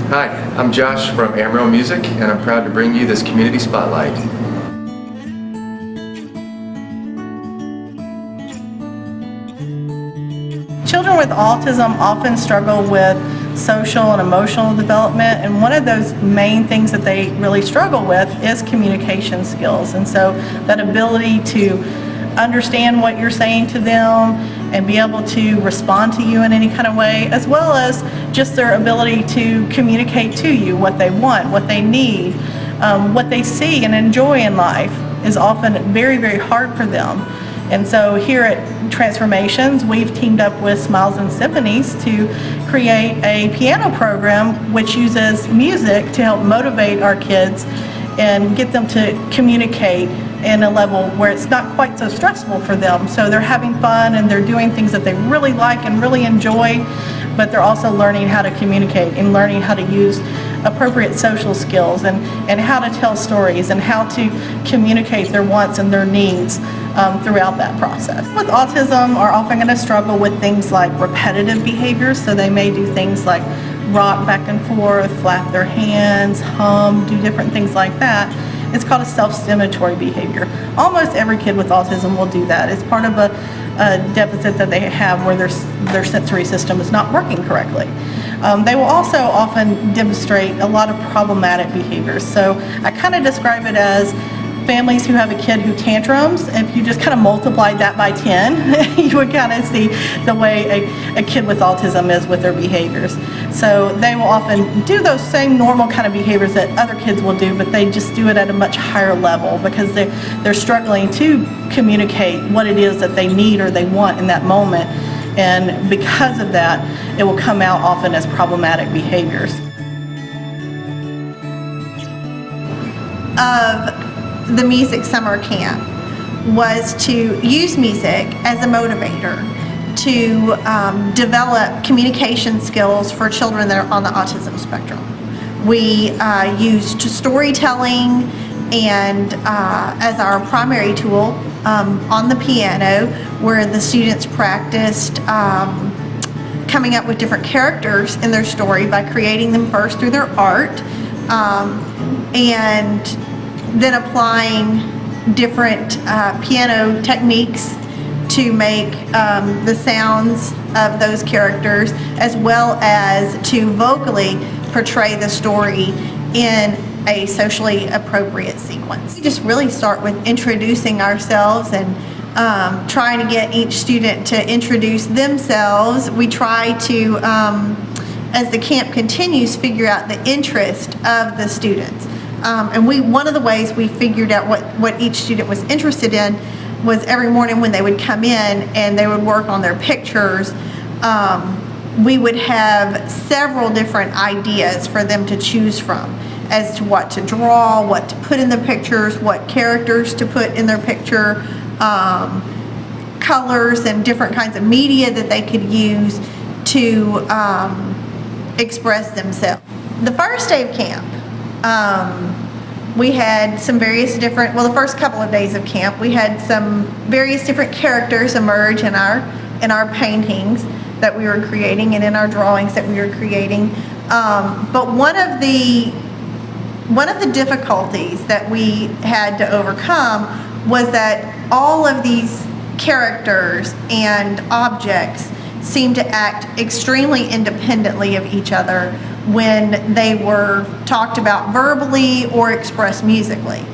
Hi, I'm Josh from Amro Music, and I'm proud to bring you this community spotlight. Children with autism often struggle with social and emotional development, and one of those main things that they really struggle with is communication skills. And so that ability to understand what you're saying to them and be able to respond to you in any kind of way, as well as just their ability to communicate to you what they want, what they need, what they see and enjoy in life is often very, very hard for them. And so here at Transformations, we've teamed up with Smiles and Symphonies to create a piano program which uses music to help motivate our kids and get them to communicate in a level where it's not quite so stressful for them. So they're having fun and they're doing things that they really like and really enjoy, but they're also learning how to communicate and learning how to use appropriate social skills and how to tell stories and how to communicate their wants and their needs throughout that process. With autism are often going to struggle with things like repetitive behaviors, so they may do things like rock back and forth, flap their hands, hum, do different things like that. It's called a self-stimulatory behavior. Almost every kid with autism will do that. It's part of a deficit that they have where their sensory system is not working correctly. They will also often demonstrate a lot of problematic behaviors. So I kind of describe it as families who have a kid who tantrums. If you just kind of multiplied that by 10, you would kind of see the way a kid with autism is with their behaviors. So they will often do those same normal kind of behaviors that other kids will do, but they just do it at a much higher level because they're struggling to communicate what it is that they need or they want in that moment. And because of that, it will come out often as problematic behaviors. The music summer camp was to use music as a motivator to develop communication skills for children that are on the autism spectrum. We used storytelling and as our primary tool on the piano, where the students practiced coming up with different characters in their story by creating them first through their art and then applying different piano techniques to make the sounds of those characters, as well as to vocally portray the story in a socially appropriate sequence. We just really start with introducing ourselves and trying to get each student to introduce themselves. We try to, as the camp continues, figure out the interest of the students. And one of the ways we figured out what each student was interested in was every morning when they would come in and they would work on their pictures, we would have several different ideas for them to choose from as to what to draw, what to put in the pictures, what characters to put in their picture, colors and different kinds of media that they could use to express themselves. The first day of camp, we had some various different, well, the first couple of days of camp, we had some various different characters emerge in our paintings that we were creating and in our drawings that we were creating. But one of the difficulties that we had to overcome was that all of these characters and objects seemed to act extremely independently of each other when they were talked about verbally or expressed musically.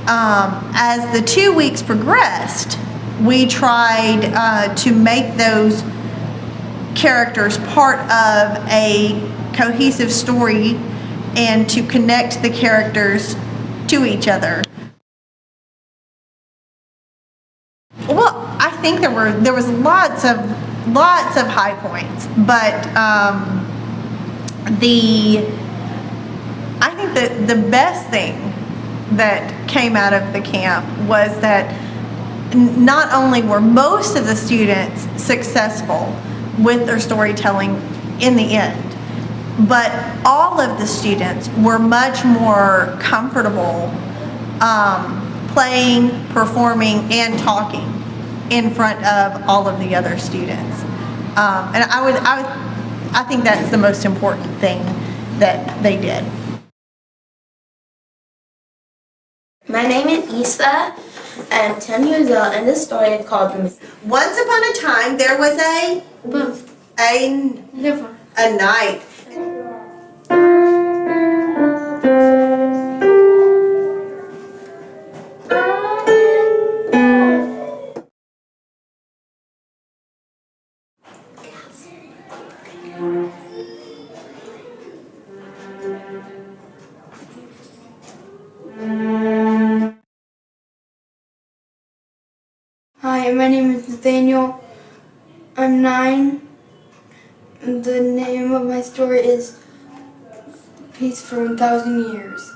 As the 2 weeks progressed, we tried to make those characters part of a cohesive story and to connect the characters to each other. Well, I think there was lots of high points, but I think that the best thing that came out of the camp was that not only were most of the students successful with their storytelling in the end, but all of the students were much more comfortable playing, performing, and talking in front of all of the other students. And I think that's the most important thing that they did. My name is Issa. I'm 10 years old, and this story is called Once upon a time, there was a night. Hi, my name is Nathaniel. I'm 9. The name of my story is Peace for 1,000 Years.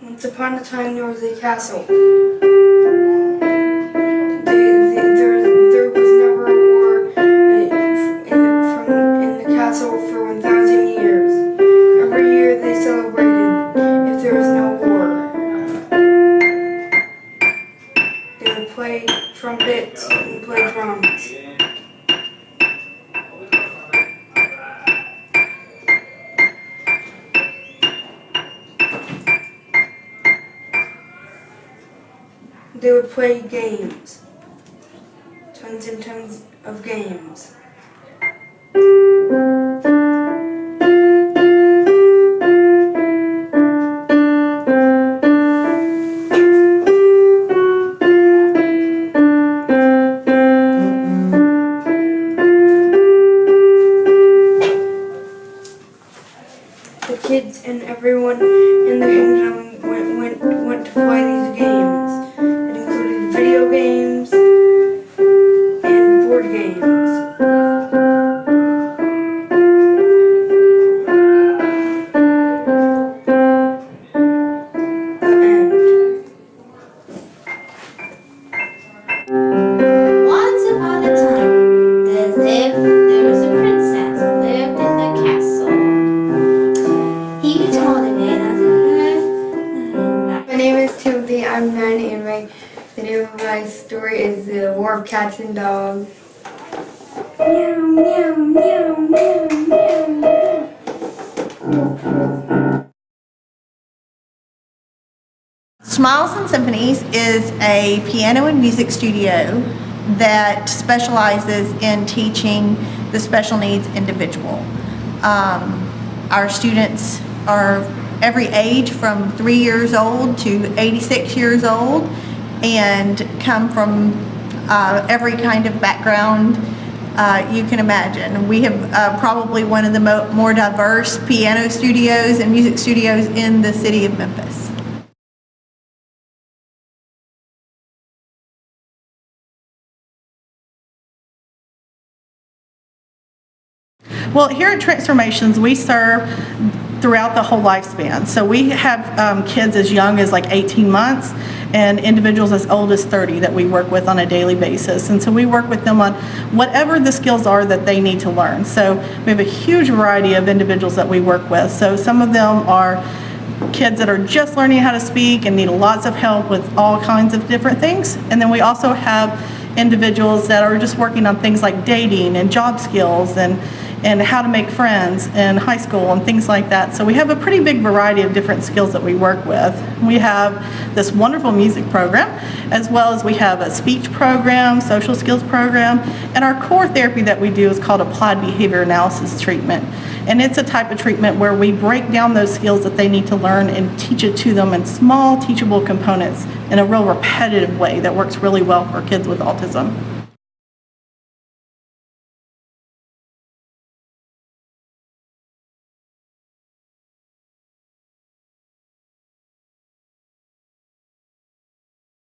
Once upon a time there was a castle. There was never a war in the castle for 1,000 years. Every year they celebrated if there was no war. They would play trumpets and play drums. They would play games. Tons and tons of games. The kids and everyone in the kingdom went to play these games. It included video games and board games. The end. Once upon a time, there was a princess who lived in the castle. He told her My name is Timothy. I'm 9 and the name of my story is The War of Cats and Dogs. Meow, meow, meow, meow, meow, meow. Smiles and Symphonies is a piano and music studio that specializes in teaching the special needs individual. Our students are every age from 3 years old to 86 years old and come from every kind of background you can imagine. We have probably one of the more diverse piano studios and music studios in the city of Memphis. Well, here at Transformations, we serve throughout the whole lifespan. So we have kids as young as like 18 months and individuals as old as 30 that we work with on a daily basis. And so we work with them on whatever the skills are that they need to learn. So we have a huge variety of individuals that we work with. So some of them are kids that are just learning how to speak and need lots of help with all kinds of different things. And then we also have individuals that are just working on things like dating and job skills and how to make friends in high school and things like that. So we have a pretty big variety of different skills that we work with. We have this wonderful music program, as well as we have a speech program, social skills program, and our core therapy that we do is called applied behavior analysis treatment. And it's a type of treatment where we break down those skills that they need to learn and teach it to them in small teachable components in a real repetitive way that works really well for kids with autism.